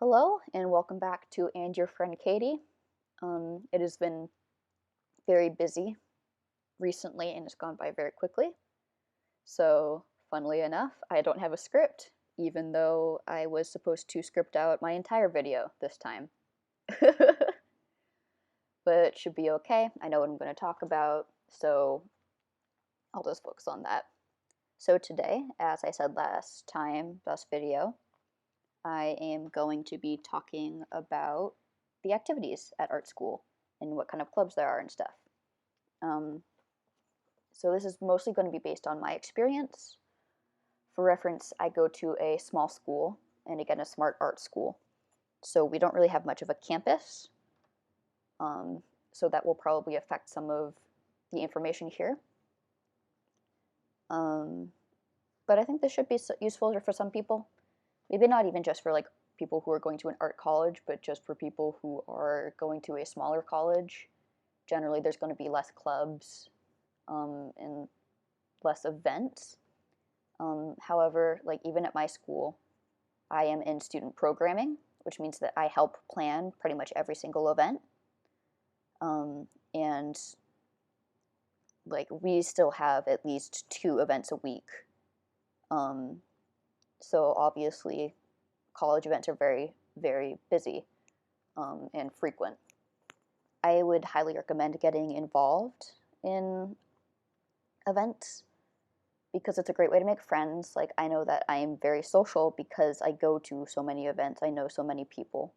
Hello, and welcome back to And Your Friend Katie. It has been very busy recently and it's gone by very quickly. So, funnily enough, I don't have a script, even though I was supposed to script out my entire video this time. But it should be okay. I know what I'm going to talk about, so I'll just focus on that. So, today, as I said last video, I am going to be talking about the activities at art school and what kind of clubs there are and stuff. Um, so this is mostly going to be based on my experience. For reference, I go to a small school, and again, a smart art school. So we don't really have much of a campus. So that will probably affect some of the information here. But I think this should be useful for some people. Maybe not even just for like people who are going to an art college, but just for people who are going to a smaller college. Generally, there's going to be less clubs and less events. However, like even at my school, I am in student programming, which means that I help plan pretty much every single event. And like we still have at least 2 events a week. So obviously, college events are very, very busy and frequent. I would highly recommend getting involved in events because it's a great way to make friends. Like, I know that I am very social because I go to so many events, I know so many people.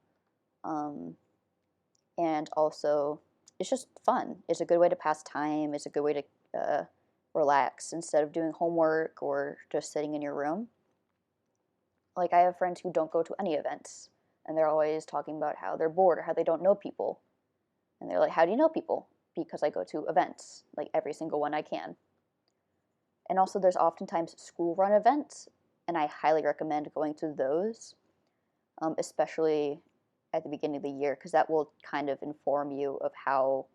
And also, it's just fun. It's a good way to pass time, it's a good way to relax instead of doing homework or just sitting in your room. Like, I have friends who don't go to any events, and they're always talking about how they're bored or how they don't know people. And they're like, how do you know people? Because I go to events, like every single one I can. And also, there's oftentimes school run events, and I highly recommend going to those, especially at the beginning of the year, because that will kind of inform you of how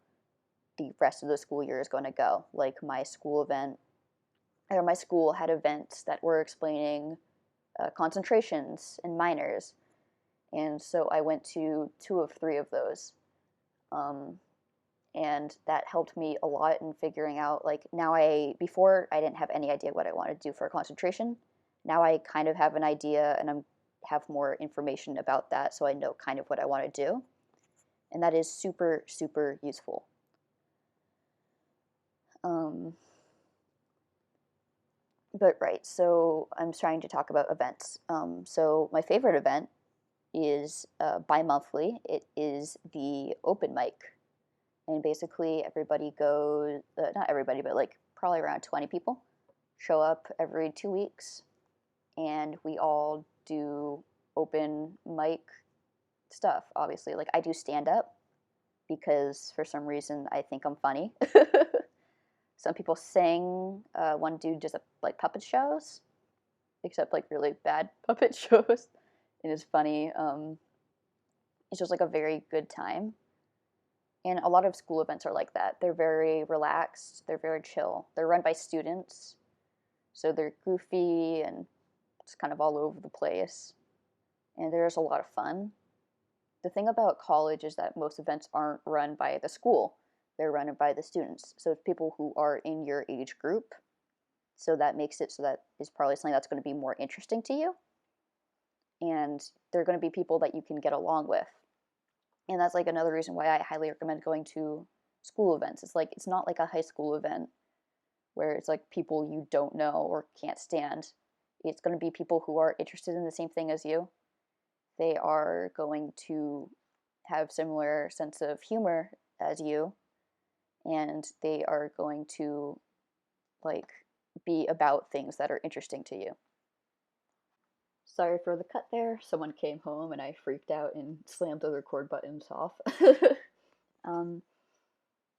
the rest of the school year is going to go. Like my school had events that were explaining concentrations and minors, and so I went to 2 of 3 of those. And that helped me a lot in figuring out, like, before I didn't have any idea what I wanted to do for a concentration. Now I kind of have an idea, and I have more information about that, so I know kind of what I want to do, and that is super, super useful. But right, so I'm trying to talk about events. So my favorite event is bi-monthly. It is the open mic. And basically everybody goes, not everybody, but like probably around 20 people show up every 2 weeks, and we all do open mic stuff. Obviously, like I do stand up because for some reason I think I'm funny. Some people sing. One dude does like puppet shows, except like really bad puppet shows. It is funny. It's just like a very good time. And a lot of school events are like that. They're very relaxed, they're very chill. They're run by students, so they're goofy and it's kind of all over the place. And there's a lot of fun. The thing about college is that most events aren't run by the school, they're run by the students. So it's people who are in your age group. So that makes it so that is probably something that's going to be more interesting to you. And they're going to be people that you can get along with. And that's like another reason why I highly recommend going to school events. It's like it's not like a high school event where it's like people you don't know or can't stand. It's going to be people who are interested in the same thing as you. They are going to have similar sense of humor as you, and they are going to like be about things that are interesting to you. Sorry for the cut there. Someone came home and I freaked out and slammed the record buttons off. um,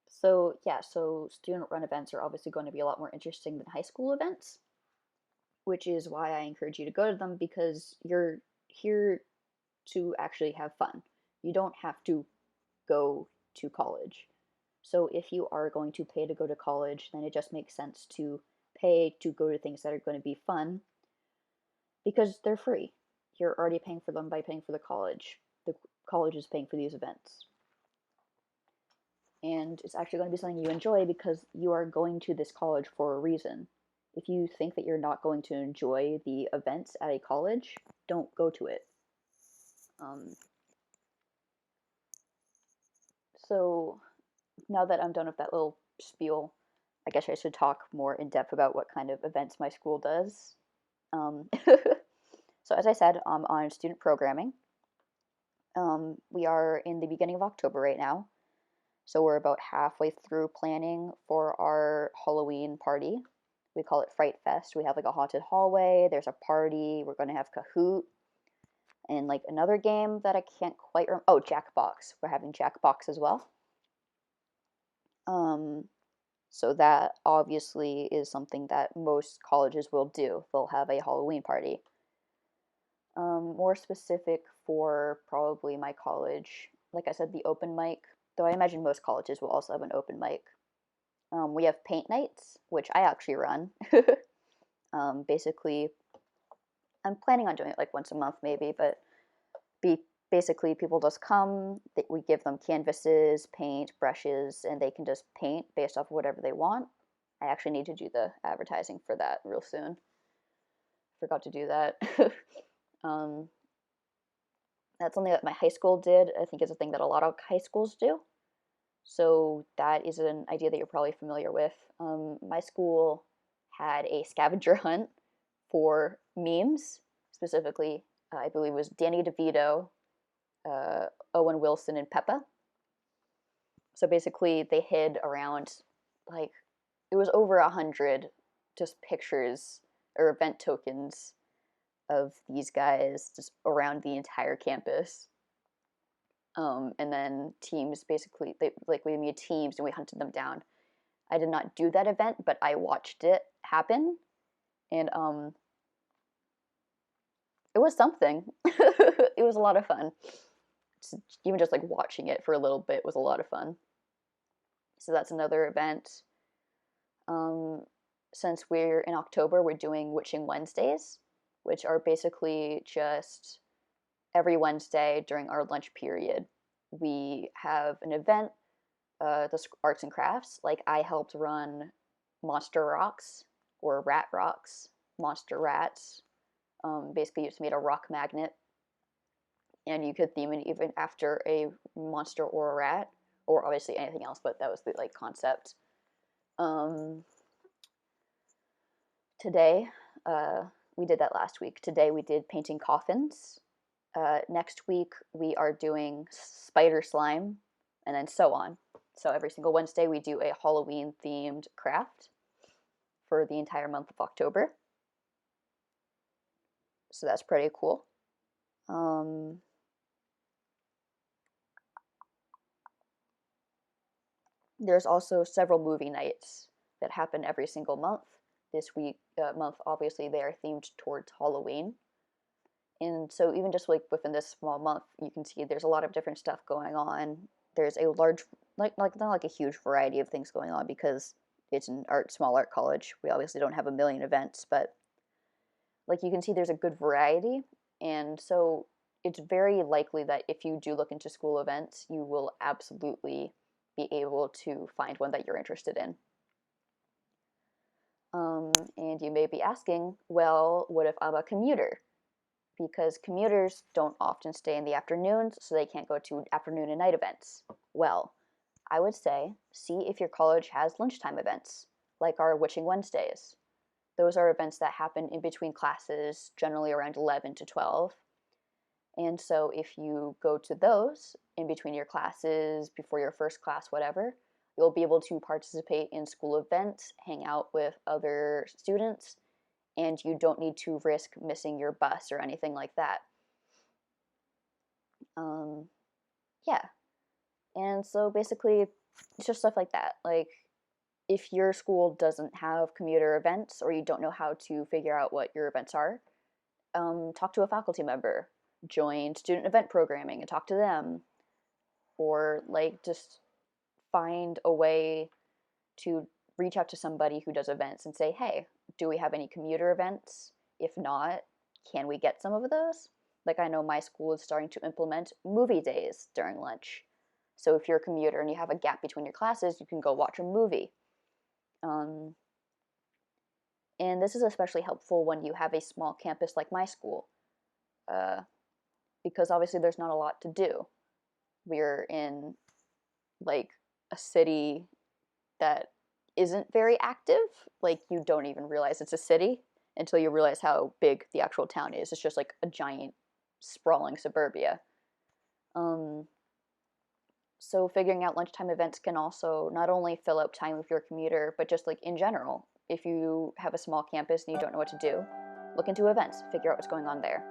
so yeah, so student-run events are obviously going to be a lot more interesting than high school events, which is why I encourage you to go to them because you're here to actually have fun. You don't have to go to college. So if you are going to pay to go to college, then it just makes sense to pay to go to things that are going to be fun because they're free. you're already paying for them by paying for the college. The college is paying for these events. And it's actually going to be something you enjoy because you are going to this college for a reason. If you think that you're not going to enjoy the events at a college, don't go to it. Um, so now that I'm done with that little spiel, I guess I should talk more in depth about what kind of events my school does. So as I said, I'm on student programming. We are in the beginning of October right now, so we're about halfway through planning for our Halloween party. We call it Fright Fest. We have like a haunted hallway, there's a party, we're going to have Kahoot, and like another game that I can't quite remember. Oh, Jackbox. We're having Jackbox as well. So that obviously is something that most colleges will do. They'll have a Halloween party. More specific for probably my college, like I said, the open mic, though I imagine most colleges will also have an open mic. We have paint nights, which I actually run. Basically, I'm planning on doing it like once a month maybe, but basically people just come, we give them canvases, paint, brushes, and they can just paint based off of whatever they want. I actually need to do the advertising for that real soon. Forgot to do that. That's something that my high school did. I think it's a thing that a lot of high schools do. So that is an idea that you're probably familiar with. My school had a scavenger hunt for memes, specifically, I believe it was Danny DeVito, Owen Wilson, and Peppa. So basically, they hid around, like, it was over 100 just pictures or event tokens of these guys just around the entire campus. And then teams basically, we made teams and we hunted them down. I did not do that event, but I watched it happen, and it was something. It was a lot of fun. Even just like watching it for a little bit was a lot of fun. So that's another event. Since we're in October, we're doing Witching Wednesdays, which are basically just every Wednesday during our lunch period. We have an event, the arts and crafts. Like I helped run Monster Rocks or Rat Rocks, Monster Rats. Basically, you just made a rock magnet, and you could theme it even after a monster or a rat, or obviously anything else. But that was the like concept. Today, we did that last week. Today we did painting coffins. Next week we are doing spider slime, and then so on. So every single Wednesday we do a Halloween themed craft for the entire month of October. So that's pretty cool. There's also several movie nights that happen every single month. This month, obviously, they are themed towards Halloween. And so even just like within this small month, you can see there's a lot of different stuff going on. There's a large, like not like a huge variety of things going on because it's an small art college. We obviously don't have a million events, but like you can see there's a good variety. And so it's very likely that if you do look into school events, you will absolutely be able to find one that you're interested in. And you may be asking, well, what if I'm a commuter? Because commuters don't often stay in the afternoons, so they can't go to afternoon and night events. Well, I would say see if your college has lunchtime events, like our Witching Wednesdays. Those are events that happen in between classes, generally around 11 to 12. And so if you go to those in between your classes, before your first class, whatever, you'll be able to participate in school events, hang out with other students, and you don't need to risk missing your bus or anything like that. Yeah. And so basically, it's just stuff like that. Like, if your school doesn't have commuter events or you don't know how to figure out what your events are, talk to a faculty member, join student event programming and talk to them, or like just find a way to reach out to somebody who does events and say, hey, do we have any commuter events? If not, can we get some of those? Like I know my school is starting to implement movie days during lunch. So if you're a commuter and you have a gap between your classes, you can go watch a movie. Um, and this is especially helpful when you have a small campus like my school, uh, because obviously there's not a lot to do. We're in like a city that isn't very active. Like you don't even realize it's a city until you realize how big the actual town is. It's just like a giant sprawling suburbia. Um, so figuring out lunchtime events can also not only fill up time with your commuter, but just like in general, if you have a small campus and you don't know what to do, look into events, figure out what's going on there.